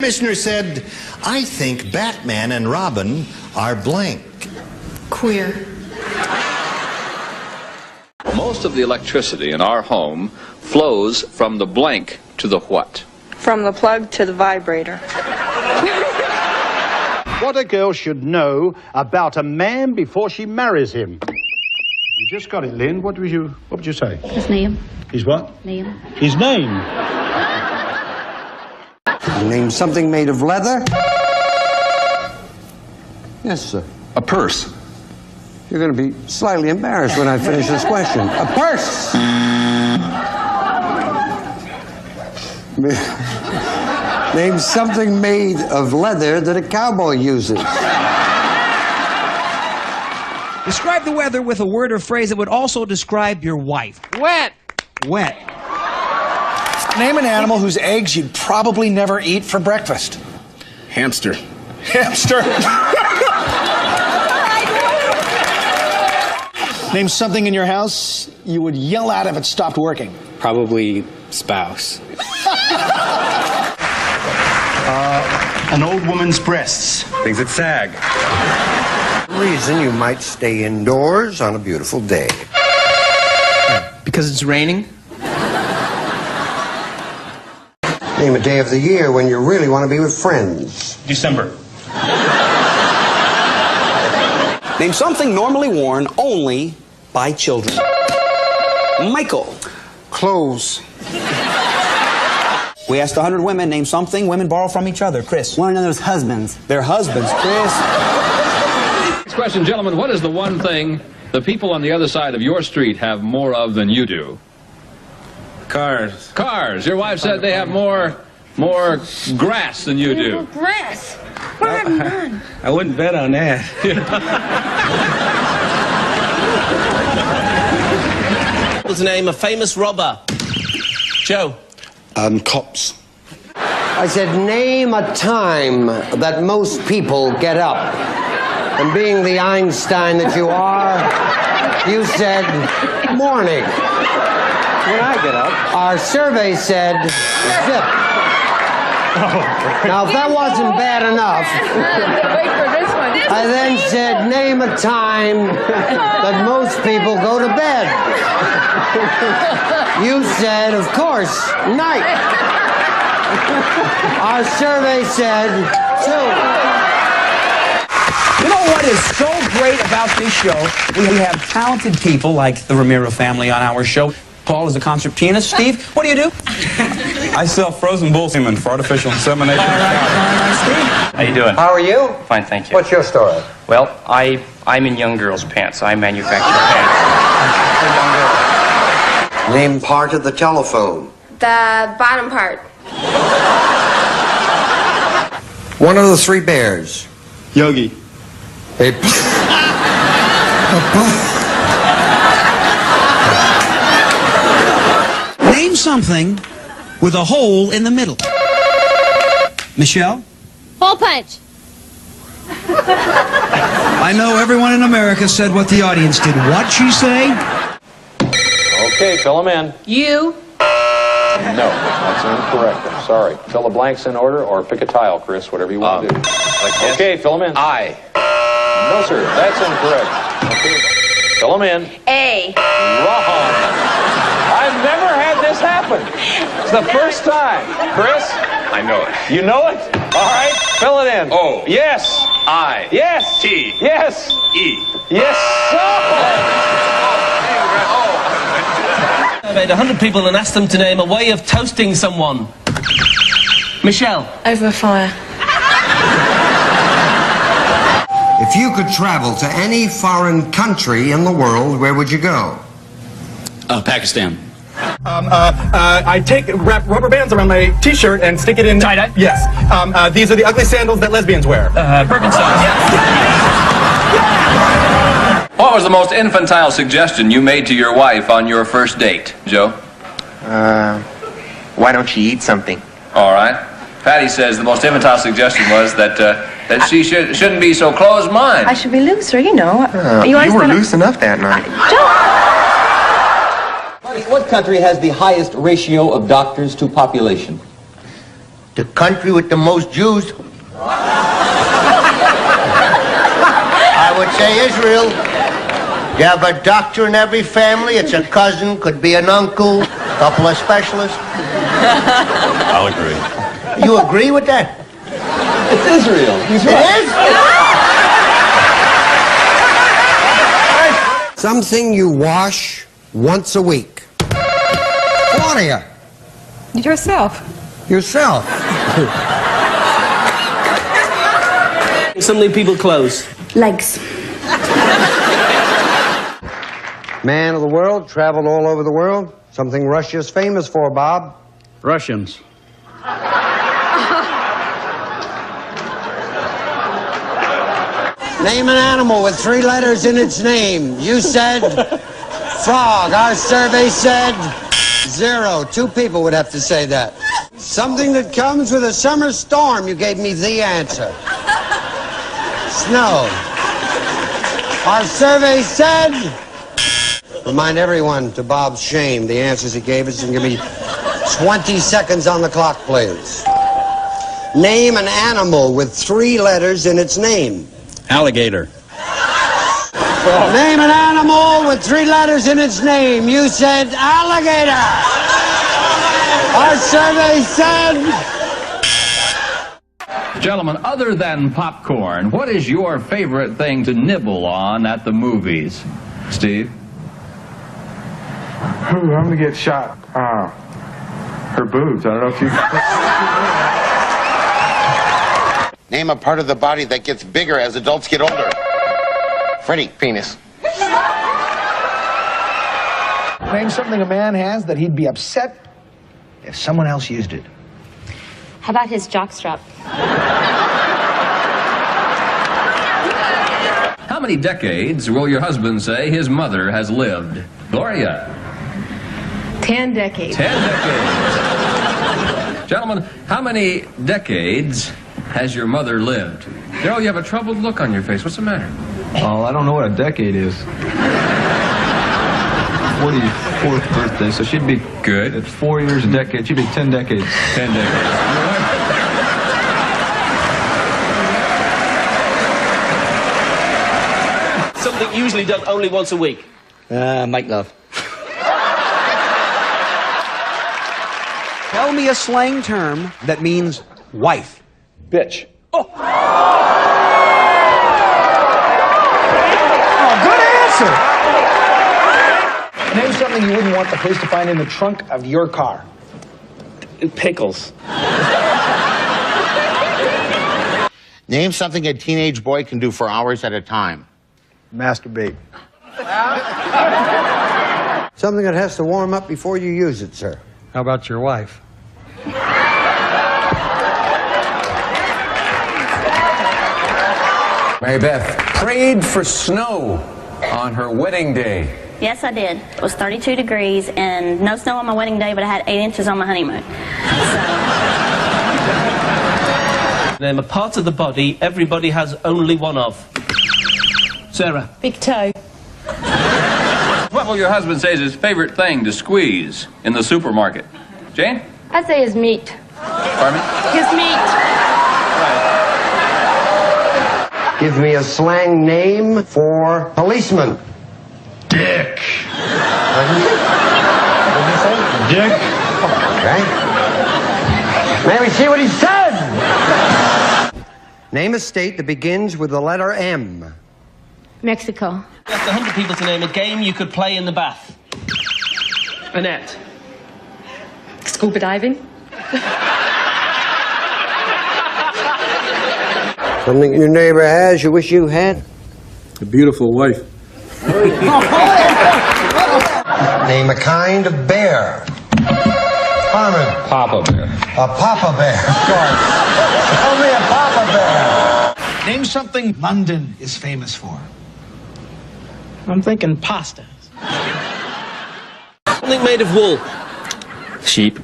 Commissioner said, I think Batman and Robin are blank. Queer. Most of the electricity in our home flows from the blank to the what? From the plug to the vibrator. What a girl should know about a man before she marries him. You just got it, Lynn. What would you say? His name. His what? Name. His name. Name something made of leather? Yes, sir. A purse. You're going to be slightly embarrassed when I finish this question. A purse! Name something made of leather that a cowboy uses. Describe the weather with a word or phrase that would also describe your wife. Wet. Wet. Name an animal whose eggs you'd probably never eat for breakfast. Hamster. Hamster. Name something in your house you would yell at if it stopped working. Probably spouse. An old woman's breasts. Things that sag. Reason you might stay indoors on a beautiful day. Because it's raining? Name a day of the year when you really want to be with friends. December. Name something normally worn only by children. Michael. Clothes. We asked 100 women, name something women borrow from each other. Chris. One another's husbands. Their husbands. Chris. Next question, gentlemen. What is the one thing the people on the other side of your street have more of than you do? Cars. Cars. Your wife said they have more grass than you do. Grass. We're having none. I wouldn't bet on that. Let's name a famous robber. Joe. Cops. I said, name a time that most people get up. And being the Einstein that you are, you said, morning. When I get up, our survey said, zip. Now, if that wasn't bad enough, Wait for this one. I then said, name a time that most people go to bed. You said, of course, night. Our survey said, 2. You know what is so great about this show? We have talented people like the Ramiro family on our show. Paul is a concert pianist. Steve, what do you do? I sell frozen bull semen for artificial insemination. All right, Steve. How you doing? How are you? Fine, thank you. What's your story? Well, I'm in young girls' pants. I manufacture pants for young girls. Name part of the telephone. The bottom part. One of the 3 bears. Yogi. Name something with a hole in the middle. Michelle? Hole punch. I know everyone in America said what the audience did. What'd she say? Okay, fill them in. You. No, that's incorrect. I'm sorry. Fill the blanks in order or pick a tile, Chris, whatever you want to do. Okay, fill them in. I. No, sir, that's incorrect. Okay. Fill them in. A. Wrong. I've never had this happen. It's the first time. Chris? I know it. You know it? All right, fill it in. O. Yes. I. Yes. T. Yes. E. Yes, sir. I made 100 people and asked them to name a way of toasting someone. Michelle. Over fire. If you could travel to any foreign country in the world, where would you go? Pakistan. I take wrap rubber bands around my t-shirt and stick it in tie-dye. Yes. These are the ugly sandals that lesbians wear. Birkenstocks. What was the most infantile suggestion you made to your wife on your first date, Joe? Why don't you eat something? All right. Patty says the most infantile suggestion was that she shouldn't be so closed-minded. I should be looser, you know. You were loose enough that night. What country has the highest ratio of doctors to population? The country with the most Jews. I would say Israel. You have a doctor in every family. It's a cousin, could be an uncle, a couple of specialists. I'll agree. You agree with that? It's Israel. He's right. It is? Something you wash once a week. Claudia. Yourself. Yourself. Something people close. Legs. Man of the world, traveled all over the world. Something Russia's famous for, Bob. Russians. Name an animal with 3 letters in its name. You said frog. Our survey said 0. 2 people would have to say that. Something that comes with a summer storm. You gave me the answer. Snow. Our survey said... Remind everyone, to Bob's shame, the answers he gave us, and give me 20 seconds on the clock, please. Name an animal with 3 letters in its name. Alligator. Name an animal with 3 letters in its name. You said alligator. Our survey said... Gentlemen, other than popcorn, what is your favorite thing to nibble on at the movies? Steve? I'm gonna get shot. Her boobs. I don't know if you... Name a part of the body that gets bigger as adults get older. Freddie. Penis. Name something a man has that he'd be upset if someone else used it. How about his jockstrap? How many decades will your husband say his mother has lived? Gloria? 10 decades. 10 decades. Gentlemen, how many decades has your mother lived? Daryl, you have a troubled look on your face. What's the matter? Oh, I don't know what a decade is. 44th birthday, so she'd be... Good. At 4 years a decade, she'd be 10 decades. 10 decades. Something usually done only once a week. Make love. Tell me a slang term that means wife. Bitch. Oh, good answer. Name something you wouldn't want the police to find in the trunk of your car. Pickles. Name something a teenage boy can do for hours at a time. Masturbate. Something that has to warm up before you use it, sir. How about your wife? Mary Beth prayed for snow on her wedding day. Yes, I did. It was 32 degrees and no snow on my wedding day, but I had 8 inches on my honeymoon. So. Name a part of the body everybody has only one of. Sarah. Big toe. What will your husband say is his favorite thing to squeeze in the supermarket? Jane? I'd say his meat. Pardon me? His meat. Give me a slang name for policeman. Dick. What did you say? Dick. Okay. May we see what he said? Name a state that begins with the letter M. Mexico. After 100 people to name a game you could play in the bath. Annette. Scuba diving. Something your neighbor has you wish you had? A beautiful wife. Name a kind of bear. Harmon. Papa Bear. A papa bear, of course. Tell me a papa bear. Name something London is famous for. I'm thinking pasta. Something made of wool. Sheep.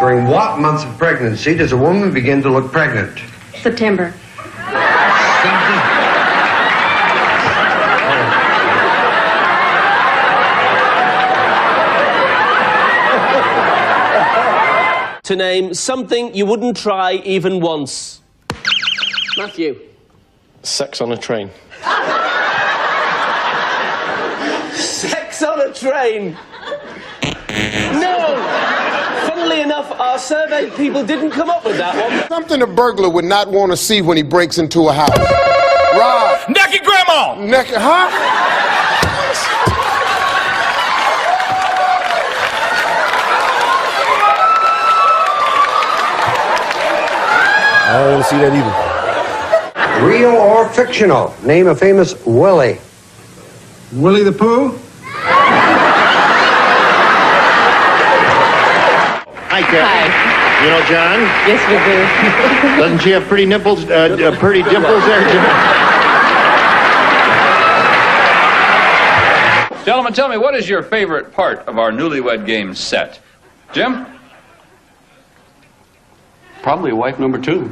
During what months of pregnancy does a woman begin to look pregnant? September. to name something you wouldn't try even once. Matthew. Sex on a train. Sex on a train. No! Funnily enough, our survey people didn't come up with that one. Something a burglar would not want to see when he breaks into a house. Rob. Naked grandma! Naked, huh? I don't want to see that either. Real or fictional? Name a famous Willie. Willie the Pooh? Hi, Kathy. Hi. You know John? Yes, we do. Doesn't she have pretty nipples, pretty dimples there, John? Gentlemen, tell me, what is your favorite part of our newlywed game set? Jim? Probably wife number 2.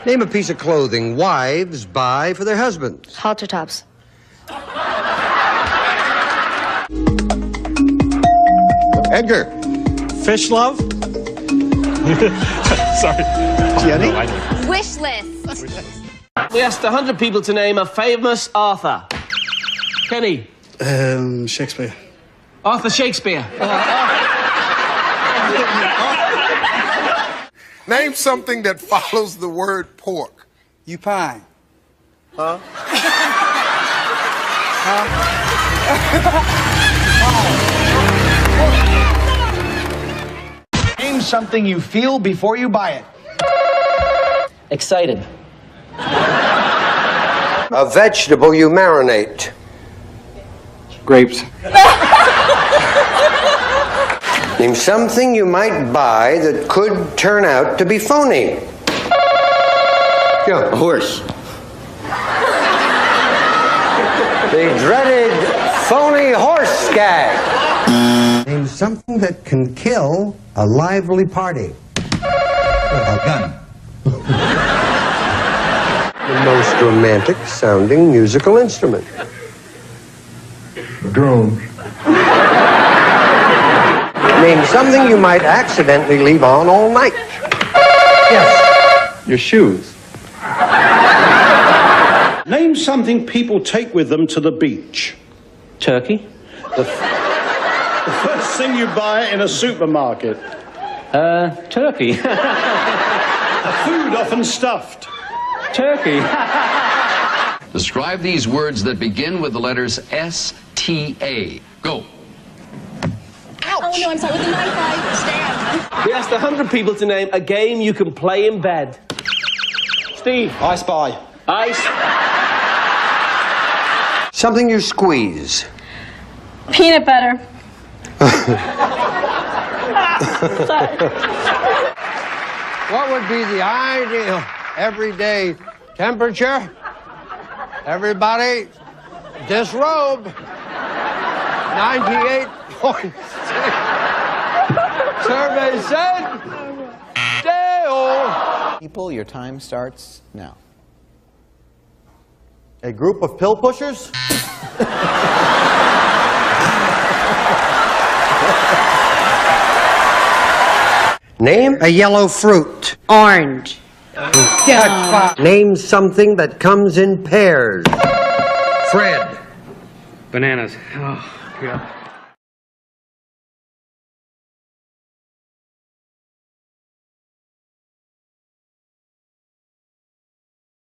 Name a piece of clothing wives buy for their husbands. Halter tops. Edgar. Fish love? Sorry. Jenny? Wish list. We asked 100 people to name a famous author. Kenny. Shakespeare. Arthur Shakespeare. Name something that follows the word pork. You pie. Huh? Name something you feel before you buy it. Excited. A vegetable you marinate. Grapes. Name something you might buy that could turn out to be phony. Yeah. A horse. The dreaded phony horse gag. Name something that can kill a lively party. A gun. The most romantic sounding musical instrument. A drone. Name something you might accidentally leave on all night. Yes. Your shoes. Name something people take with them to the beach. Turkey. The first thing you buy in a supermarket. Turkey. Food often stuffed. Turkey. Describe these words that begin with the letters S-T-A. Go. Ouch. Oh, no, I'm sorry. With the knife, I stand. We asked 100 people to name a game you can play in bed. Steve. I Spy. Ice. Something you squeeze. Peanut butter. What would be the ideal everyday temperature? Everybody, disrobe. 98.6. Survey said, Dale. People, your time starts now. A group of pill pushers? Name a yellow fruit. Orange. Name something that comes in pairs. Fred. Bananas. Oh, yeah.